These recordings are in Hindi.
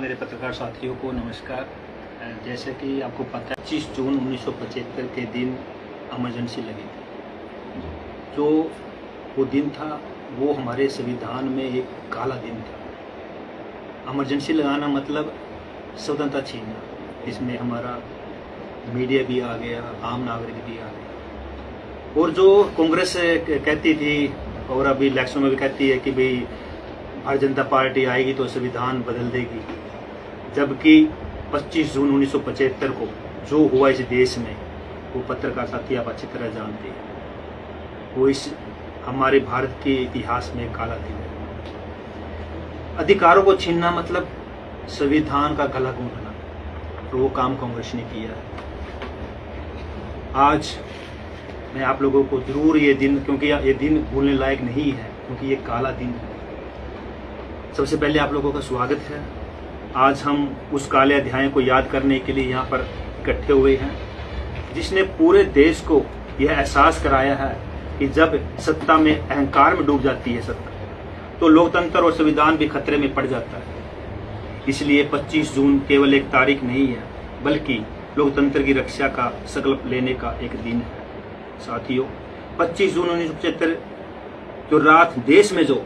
मेरे पत्रकार साथियों को नमस्कार। जैसे कि आपको पता है 25 जून 1975 के दिन इमरजेंसी लगी थी। जो वो दिन था वो हमारे संविधान में एक काला दिन था। इमरजेंसी लगाना मतलब स्वतंत्रता छीनना। इसमें हमारा मीडिया भी आ गया, आम नागरिक भी आ गया। और जो कांग्रेस कहती थी और अभी इलेक्शन में भी कहती है कि भाई भारतीय जनता पार्टी आएगी तो संविधान बदल देगी, जबकि 25 जून 1975 को जो हुआ इस देश में वो पत्रकार साथी आप अच्छी तरह जानते हैं। वो इस हमारे भारत के इतिहास में काला दिन है। अधिकारों को छीनना मतलब संविधान का गला घोंटना, तो वो काम कांग्रेस ने किया है। आज मैं आप लोगों को जरूर ये दिन, क्योंकि ये दिन भूलने लायक नहीं है, क्योंकि ये काला दिन है। सबसे पहले आप लोगों का स्वागत है। आज हम उस काले अध्याय को याद करने के लिए यहाँ पर इकट्ठे हुए हैं, जिसने पूरे देश को यह एहसास कराया है कि जब सत्ता में अहंकार में डूब जाती है सत्ता, तो लोकतंत्र और संविधान भी खतरे में पड़ जाता है। इसलिए 25 जून केवल एक तारीख नहीं है, बल्कि लोकतंत्र की रक्षा का संकल्प लेने का एक दिन है। साथियों, 25 जून 1975 जो रात देश में जो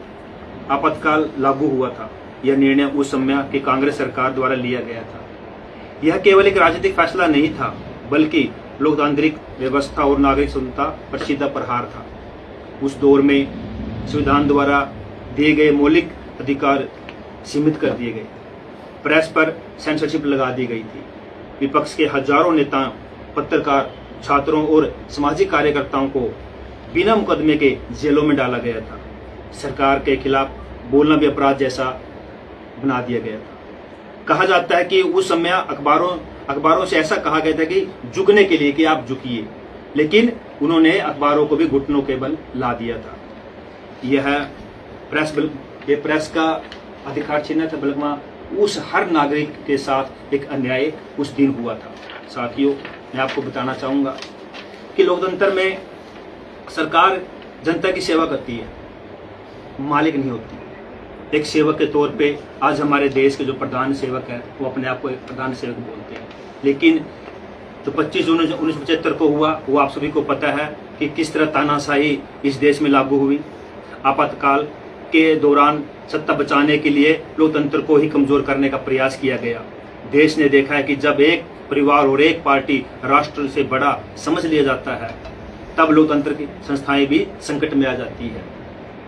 आपातकाल लागू हुआ था, यह निर्णय उस समय की कांग्रेस सरकार द्वारा लिया गया था। यह केवल एक राजनीतिक फैसला नहीं था, बल्कि लोकतांत्रिक व्यवस्था और नागरिक स्वतंत्रता पर सीधा प्रहार था। उस दौर में संविधान द्वारा दिए गए मौलिक अधिकार सीमित कर दिए गए, प्रेस पर सेंसरशिप लगा दी गई थी, विपक्ष के हजारों नेताओं, पत्रकार, छात्रों और सामाजिक कार्यकर्ताओं को बिना मुकदमे के जेलों में डाला गया था। सरकार के खिलाफ बोलना भी अपराध जैसा बना दिया गया था। कहा जाता है कि उस समय अखबारों से ऐसा कहा गया था कि झुकने के लिए कि आप झुकिए, लेकिन उन्होंने अखबारों को भी घुटनों के बल ला दिया था। यह प्रेस का अधिकार छीना था, बल्कि उस हर नागरिक के साथ एक अन्याय उस दिन हुआ था। साथियों, मैं आपको बताना चाहूंगा कि लोकतंत्र में सरकार जनता की सेवा करती है, मालिक नहीं होती। एक सेवक के तौर पे आज हमारे देश के जो प्रधान सेवक है वो अपने आप को एक प्रधान सेवक बोलते हैं, लेकिन जो 25 जून 1975 को हुआ वो आप सभी को पता है कि किस तरह तानाशाही इस देश में लागू हुई। आपातकाल के दौरान सत्ता बचाने के लिए लोकतंत्र को ही कमजोर करने का प्रयास किया गया। देश ने देखा है कि जब एक परिवार और एक पार्टी राष्ट्र से बड़ा समझ लिया जाता है, तब लोकतंत्र की संस्थाएं भी संकट में आ जाती है।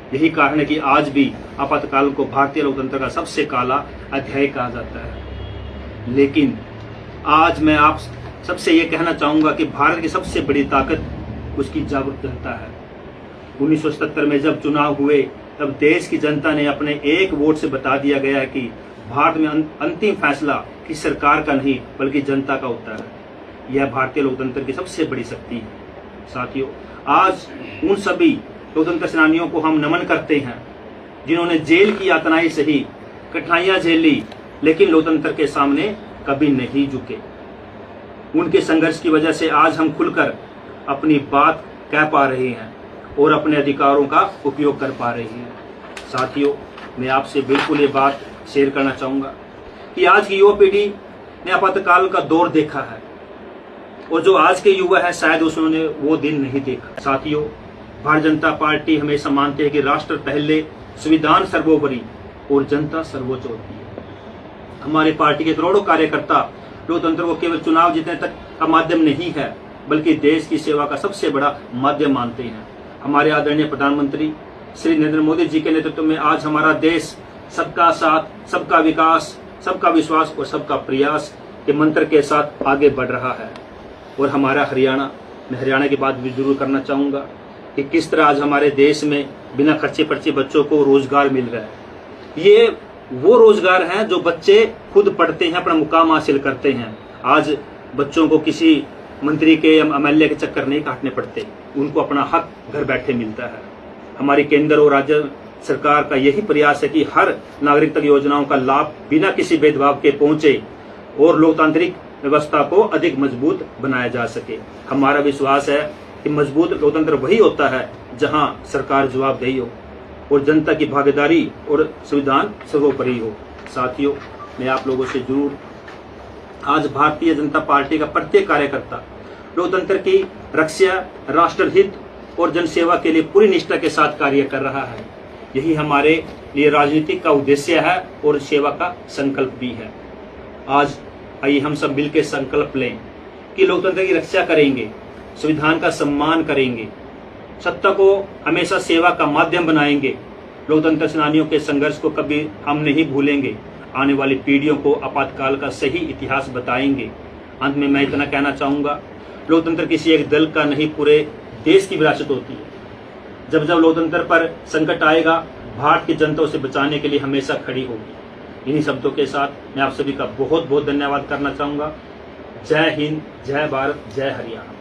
यही कारण है कि आज भी आपातकाल को भारतीय लोकतंत्र का सबसे काला अध्याय कहा जाता है। लेकिन आज मैं आप सबसे ये कहना चाहूंगा कि भारत की सबसे बड़ी ताकत उसकी जागरूक जनता है। 1977 में जब चुनाव हुए, तब देश की जनता ने अपने एक वोट से बता दिया गया है कि भारत में अंतिम फैसला किसी सरकार का नहीं बल्कि जनता का होता है। यह भारतीय लोकतंत्र की सबसे बड़ी शक्ति है। साथियों, आज उन सभी लोकतंत्र सेनानियों को हम नमन करते हैं जिन्होंने जेल की यातनाएं सही, कठिनाइयां झेली, लेकिन लोकतंत्र के सामने कभी नहीं झुके। उनके संघर्ष की वजह से आज हम खुलकर अपनी बात कह पा रहे हैं और अपने अधिकारों का उपयोग कर पा रहे हैं। साथियों, मैं आपसे बिल्कुल ये बात शेयर करना चाहूंगा कि आज की युवा पीढ़ी ने आपातकाल का दौर देखा है, और जो आज के युवा है शायद उन्होंने वो दिन नहीं देखा। साथियों, भारतीय जनता पार्टी हमेशा मानते हैं कि राष्ट्र पहले, संविधान सर्वोपरि और जनता सर्वोच्च होती है। हमारी पार्टी के करोड़ों कार्यकर्ता लोकतंत्र को केवल चुनाव जीतने तक का माध्यम नहीं है, बल्कि देश की सेवा का सबसे बड़ा माध्यम मानते हैं। हमारे आदरणीय प्रधानमंत्री श्री नरेंद्र मोदी जी के नेतृत्व में आज हमारा देश सबका साथ, सबका विकास, सबका विश्वास और सबका प्रयास के मंत्र के साथ आगे बढ़ रहा है। और हमारा हरियाणा, मैं हरियाणा की बात भी जरूर करना चाहूंगा कि किस तरह आज हमारे देश में बिना खर्चे पर्चे बच्चों को रोजगार मिल रहा है। ये वो रोजगार हैं जो बच्चे खुद पढ़ते हैं, अपना मुकाम हासिल करते हैं। आज बच्चों को किसी मंत्री के या एमएलए के चक्कर नहीं काटने पड़ते, उनको अपना हक घर बैठे मिलता है। हमारी केंद्र और राज्य सरकार का यही प्रयास है कि हर नागरिक तक योजनाओं का लाभ बिना किसी भेदभाव के पहुंचे और लोकतांत्रिक व्यवस्था को अधिक मजबूत बनाया जा सके। हमारा विश्वास है कि मजबूत लोकतंत्र वही होता है जहां सरकार जवाबदेही हो और जनता की भागीदारी और संविधान सर्वोपरि हो। साथियों, मैं आप लोगों से जरूर, आज भारतीय जनता पार्टी का प्रत्येक कार्यकर्ता लोकतंत्र की रक्षा, राष्ट्रहित और जनसेवा के लिए पूरी निष्ठा के साथ कार्य कर रहा है। यही हमारे लिए राजनीति का उद्देश्य है और सेवा का संकल्प भी है। आज आइए हम सब मिलकर संकल्प लें कि लोकतंत्र की रक्षा करेंगे, संविधान का सम्मान करेंगे, सत्ता को हमेशा सेवा का माध्यम बनाएंगे, लोकतंत्र सेनानियों के संघर्ष को कभी हम नहीं भूलेंगे, आने वाली पीढ़ियों को आपातकाल का सही इतिहास बताएंगे। अंत में मैं इतना कहना चाहूँगा, लोकतंत्र किसी एक दल का नहीं, पूरे देश की विरासत होती है। जब जब लोकतंत्र पर संकट आएगा, भारत की जनता उसे बचाने के लिए हमेशा खड़ी होगी। इन्हीं शब्दों के साथ मैं आप सभी का बहुत बहुत धन्यवाद करना चाहूँगा। जय हिंद, जय भारत, जय हरियाणा।